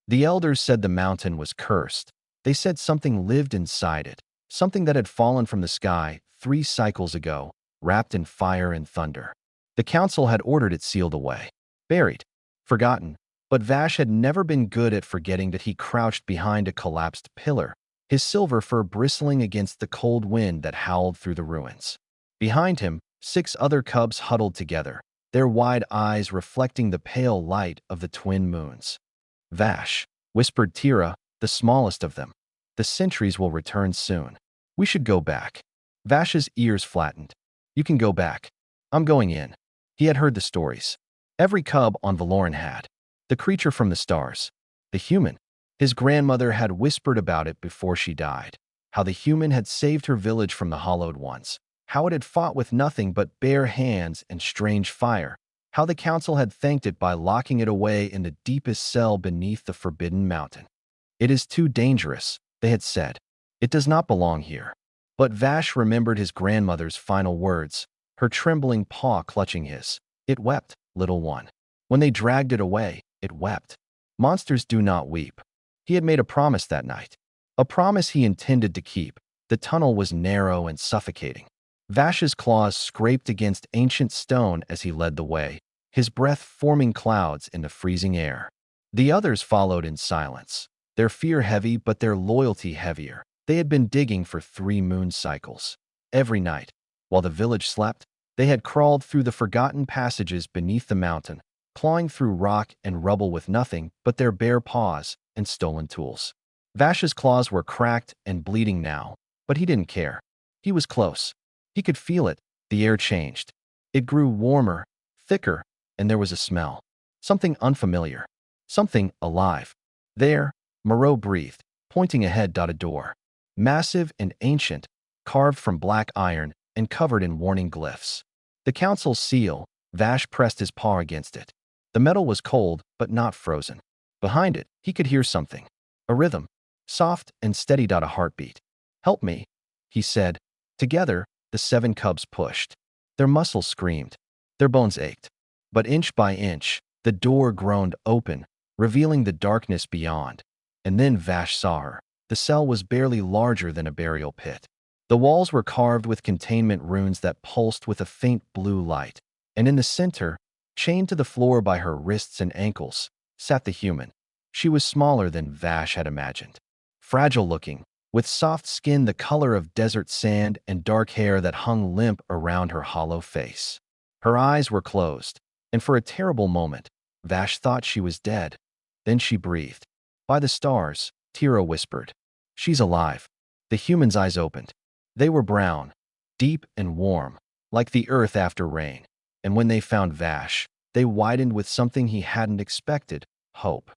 The elders said the mountain was cursed. They said something lived inside it, something that had fallen from the sky 3 cycles ago, wrapped in fire and thunder. The council had ordered it sealed away, buried, forgotten, but Vash had never been good at forgetting that he crouched behind a collapsed pillar, his silver fur bristling against the cold wind that howled through the ruins. Behind him, 6 other cubs huddled together, their wide eyes reflecting the pale light of the twin moons. Vash, whispered Tira, the smallest of them. The sentries will return soon. We should go back. Vash's ears flattened. You can go back. I'm going in. He had heard the stories. Every cub on Valoran had. The creature from the stars. The human. His grandmother had whispered about it before she died. How the human had saved her village from the Hollowed Ones. How it had fought with nothing but bare hands and strange fire. How the council had thanked it by locking it away in the deepest cell beneath the Forbidden Mountain. It is too dangerous, they had said. It does not belong here. But Vash remembered his grandmother's final words, her trembling paw clutching his. It wept, little one. When they dragged it away, it wept. Monsters do not weep. He had made a promise that night. A promise he intended to keep. The tunnel was narrow and suffocating. Vash's claws scraped against ancient stone as he led the way, his breath forming clouds in the freezing air. The others followed in silence, their fear heavy but their loyalty heavier. They had been digging for 3 moon cycles. Every night, while the village slept, they had crawled through the forgotten passages beneath the mountain, clawing through rock and rubble with nothing but their bare paws and stolen tools. Vash's claws were cracked and bleeding now, but he didn't care. He was close. He could feel it. The air changed. It grew warmer, thicker, and there was a smell. Something unfamiliar. Something alive. There, Moreau breathed, pointing ahead to a door. Massive and ancient, carved from black iron and covered in warning glyphs. The council's seal. Vash pressed his paw against it. The metal was cold, but not frozen. Behind it, he could hear something. A rhythm. Soft and steady. A heartbeat. Help me, he said. Together, the 7 cubs pushed. Their muscles screamed. Their bones ached. But inch by inch, the door groaned open, revealing the darkness beyond. And then Vash saw her. The cell was barely larger than a burial pit. The walls were carved with containment runes that pulsed with a faint blue light. And in the center, chained to the floor by her wrists and ankles, sat the human. She was smaller than Vash had imagined. Fragile-looking, with soft skin the color of desert sand and dark hair that hung limp around her hollow face. Her eyes were closed, and for a terrible moment, Vash thought she was dead. Then she breathed. By the stars, Tira whispered. She's alive. The human's eyes opened. They were brown, deep and warm, like the earth after rain. And when they found Vash, they widened with something he hadn't expected, hope.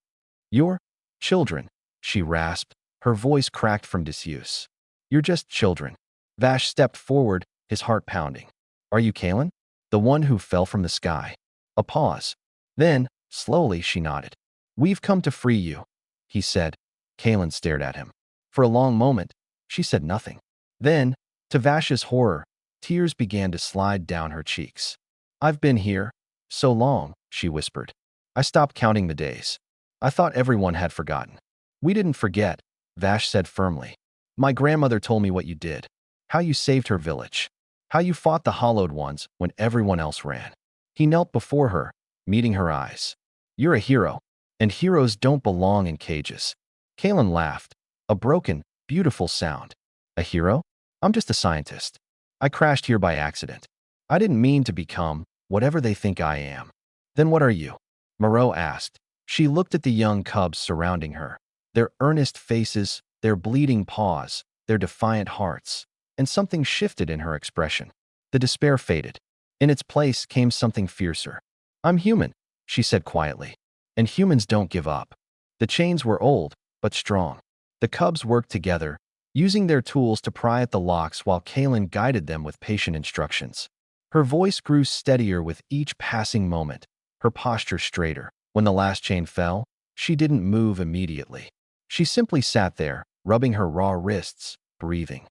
You're children, she rasped, her voice cracked from disuse. You're just children. Vash stepped forward, his heart pounding. Are you Kalen? The one who fell from the sky? A pause. Then, slowly, she nodded. We've come to free you, he said. Kalen stared at him. For a long moment, she said nothing. Then, to Vash's horror, tears began to slide down her cheeks. I've been here so long, she whispered. I stopped counting the days. I thought everyone had forgotten. We didn't forget, Vash said firmly. My grandmother told me what you did, how you saved her village, how you fought the Hollowed Ones when everyone else ran. He knelt before her, meeting her eyes. You're a hero, and heroes don't belong in cages. Kalen laughed, a broken, beautiful sound. A hero? I'm just a scientist. I crashed here by accident. I didn't mean to become whatever they think I am. Then what are you? Moreau asked. She looked at the young cubs surrounding her, their earnest faces, their bleeding paws, their defiant hearts, and something shifted in her expression. The despair faded. In its place came something fiercer. I'm human, she said quietly, and humans don't give up. The chains were old, but strong. The cubs worked together, using their tools to pry at the locks while Kalen guided them with patient instructions. Her voice grew steadier with each passing moment, her posture straighter. When the last chain fell, she didn't move immediately. She simply sat there, rubbing her raw wrists, breathing.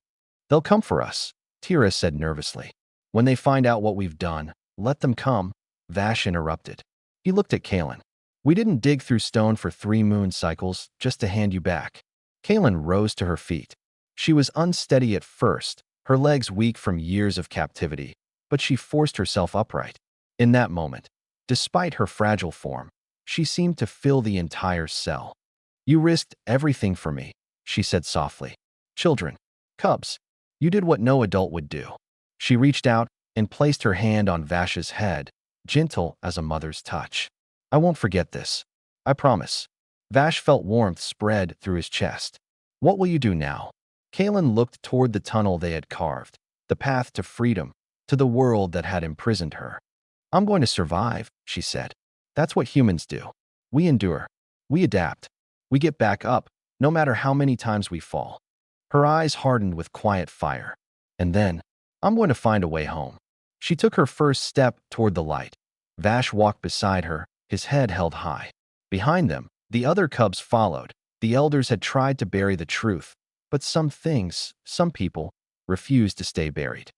They'll come for us, Tira said nervously. When they find out what we've done, let them come, Vash interrupted. He looked at Kalen. We didn't dig through stone for 3 moon cycles just to hand you back. Kaylin rose to her feet. She was unsteady at first, her legs weak from years of captivity, but she forced herself upright. In that moment, despite her fragile form, she seemed to fill the entire cell. You risked everything for me, she said softly. Children, cubs, you did what no adult would do. She reached out and placed her hand on Vash's head, gentle as a mother's touch. I won't forget this. I promise. Vash felt warmth spread through his chest. What will you do now? Kaylin looked toward the tunnel they had carved, the path to freedom, to the world that had imprisoned her. I'm going to survive, she said. That's what humans do. We endure. We adapt. We get back up, no matter how many times we fall. Her eyes hardened with quiet fire. And then, I'm going to find a way home. She took her first step toward the light. Vash walked beside her, his head held high. Behind them, the other cubs followed. The elders had tried to bury the truth, but some things, some people, refused to stay buried.